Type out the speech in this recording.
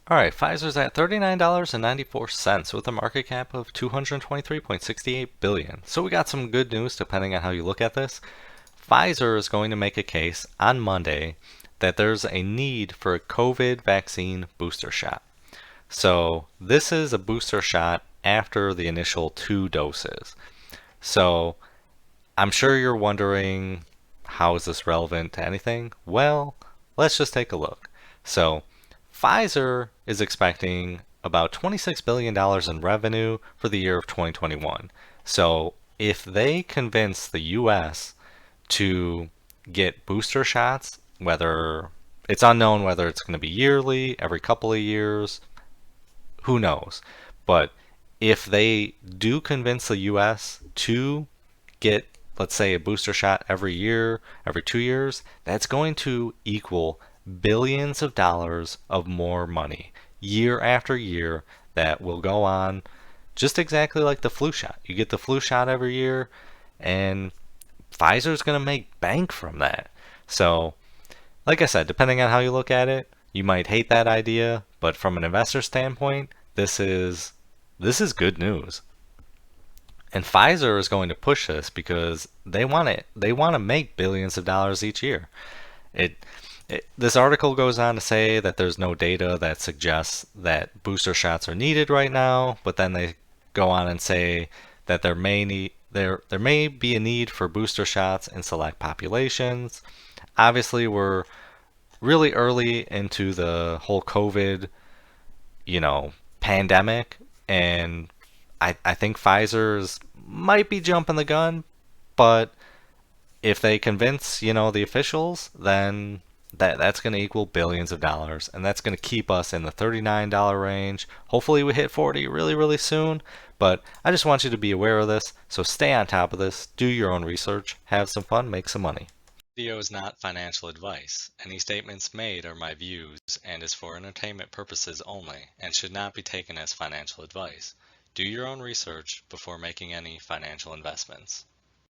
All right, Pfizer's at $39.94 with a market cap of 223.68 billion. So we got some good news depending on how you look at this. Pfizer is going to make a case on Monday that there's a need for a COVID vaccine booster shot. So this is a booster shot after the initial 2 doses. So I'm sure you're wondering, how is this relevant to anything? Well, let's just take a look. So Pfizer is expecting about $26 billion in revenue for the year of 2021. So if they convince the US to get booster shots, whether it's unknown whether it's going to be yearly, every couple of years, who knows? But if they do convince the US to get, let's say, a booster shot every year, every 2 years, that's going to equal billions of dollars of more money year after year that will go on just exactly like the flu shot. You get the flu shot every year, and Pfizer's going to make bank from that. So, like I said, depending on how you look at it, you might hate that idea, but from an investor standpoint, this is good news. And Pfizer is going to push this because they want it. They want to make billions of dollars each year. It, this article goes on to say that there's no data that suggests that booster shots are needed right now, but then they go on and say that there may be a need for booster shots in select populations. Obviously, we're really early into the whole COVID, pandemic, and I think Pfizer's might be jumping the gun, but if they convince, the officials, then that's going to equal billions of dollars, and that's going to keep us in the $39 range. Hopefully we hit 40 really, really soon, but I just want you to be aware of this, so stay on top of this, do your own research, have some fun, make some money. This video is not financial advice. Any statements made are my views and is for entertainment purposes only and should not be taken as financial advice. Do your own research before making any financial investments.